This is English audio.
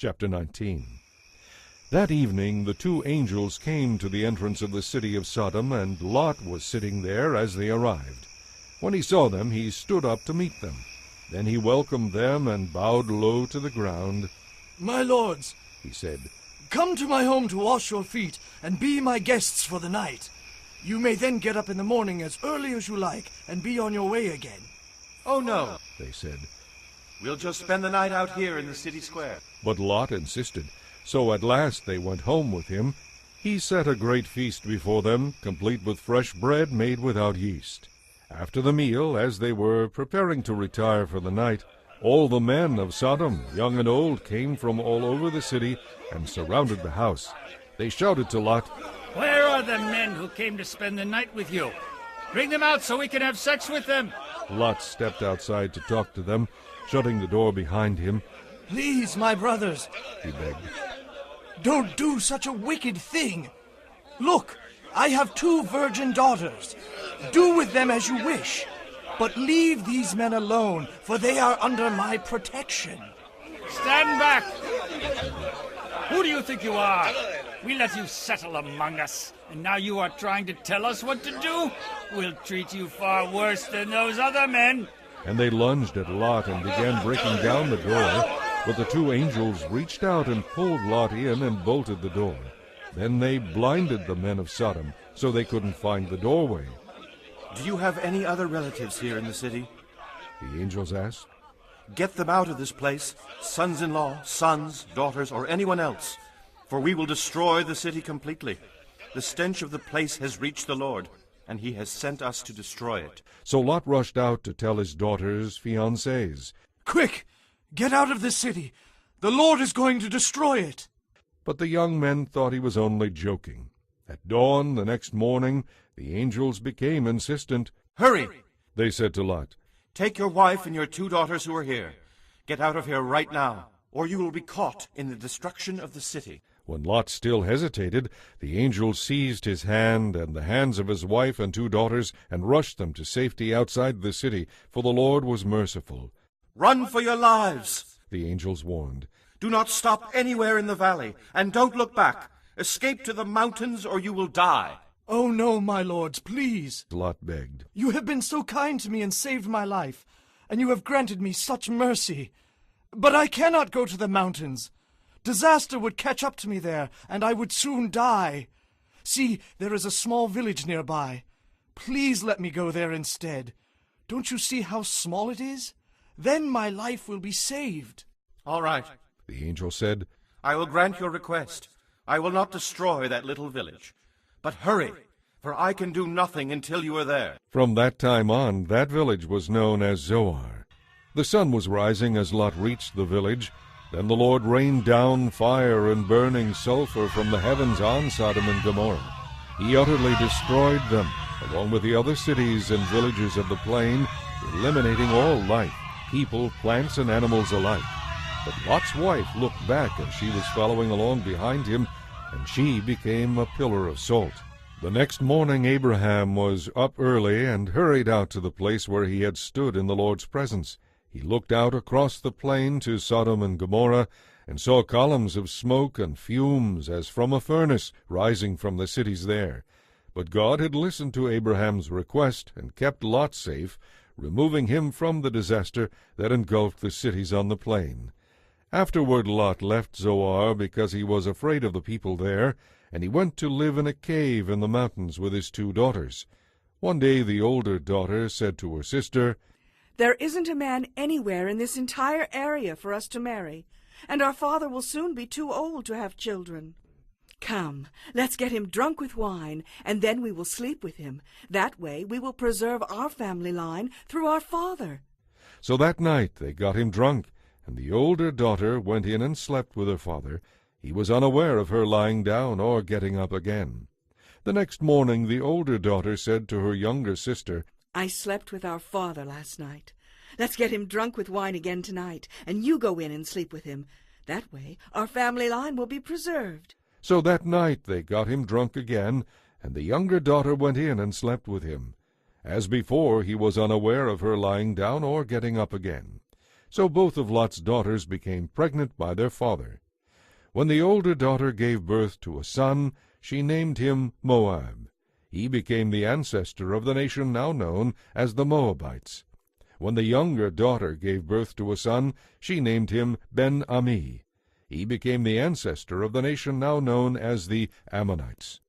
Chapter 19. That evening the two angels came to the entrance of the city of Sodom, and Lot was sitting there as they arrived. When he saw them, he stood up to meet them. Then he welcomed them and bowed low to the ground. "My lords," he said, "come to my home to wash your feet and be my guests for the night. You may then get up in the morning as early as you like and be on your way again." "Oh, no," they said. "We'll just spend the night out here in the city square." But Lot insisted. So at last they went home with him. He set a great feast before them, complete with fresh bread made without yeast. After the meal, as they were preparing to retire for the night, all the men of Sodom, young and old, came from all over the city and surrounded the house. They shouted to Lot, "Where are the men who came to spend the night with you? Bring them out so we can have sex with them." Lot stepped outside to talk to them, shutting the door behind him. "Please, my brothers," he begged. "don't do such a wicked thing. Look, I have 2 virgin daughters. Do with them as you wish, but leave these men alone, for they are under my protection." Stand back! Who do you think you are? We let you settle among us, and now you are trying to tell us what to do? We'll treat you far worse than those other men. And they lunged at Lot and began breaking down the door. But the 2 angels reached out and pulled Lot in and bolted the door. Then they blinded the men of Sodom, so they couldn't find the doorway. "Do you have any other relatives here in the city?" the angels asked. "Get them out of this place, sons-in-law, sons, daughters, or anyone else, for we will destroy the city completely. The stench of the place has reached the Lord, and he has sent us to destroy it." So Lot rushed out to tell his daughters' fiancés. "Quick, get out of this city. The Lord is going to destroy it." But the young men thought he was only joking. At dawn the next morning the angels became insistent. "Hurry," they said to Lot. "Take your wife and your 2 daughters who are here. Get out of here right now, or you will be caught in the destruction of the city." When Lot still hesitated, the angels seized his hand and the hands of his wife and 2 daughters and rushed them to safety outside the city, for the Lord was merciful. "Run for your lives," the angels warned. "Do not stop anywhere in the valley, and don't look back. Escape to the mountains, or you will die." "Oh no, my lords, please," Lot begged. "you have been so kind to me and saved my life, and you have granted me such mercy. But I cannot go to the mountains. Disaster would catch up to me there, and I would soon die. See, there is a small village nearby. Please let me go there instead. Don't you see how small it is? Then my life will be saved." "All right," the angel said. "I will grant your request. I will not destroy that little village. But hurry, for I can do nothing until you are there." From that time on, that village was known as Zoar. The sun was rising as Lot reached the village. Then the Lord rained down fire and burning sulfur from the heavens on Sodom and Gomorrah. He utterly destroyed them, along with the other cities and villages of the plain, eliminating all life, people, plants, and animals alike. But Lot's wife looked back as she was following along behind him, and she became a pillar of salt. The next morning Abraham was up early and hurried out to the place where he had stood in the Lord's presence. He looked out across the plain to Sodom and Gomorrah, and saw columns of smoke and fumes as from a furnace rising from the cities there. But God had listened to Abraham's request and kept Lot safe, removing him from the disaster that engulfed the cities on the plain. Afterward Lot left Zoar because he was afraid of the people there, and he went to live in a cave in the mountains with his 2 daughters. One day the older daughter said to her sister, "There isn't a man anywhere in this entire area for us to marry, and our father will soon be too old to have children. Come, let's get him drunk with wine, and then we will sleep with him. That way we will preserve our family line through our father." So that night they got him drunk, and the older daughter went in and slept with her father. He was unaware of her lying down or getting up again. The next morning the older daughter said to her younger sister, "I slept with our father last night. Let's get him drunk with wine again tonight, and you go in and sleep with him. That way our family line will be preserved." So that night they got him drunk again, and the younger daughter went in and slept with him. As before, he was unaware of her lying down or getting up again. So both of Lot's daughters became pregnant by their father. When the older daughter gave birth to a son, she named him Moab. He became the ancestor of the nation now known as the Moabites. When the younger daughter gave birth to a son, she named him Ben-Ami. He became the ancestor of the nation now known as the Ammonites.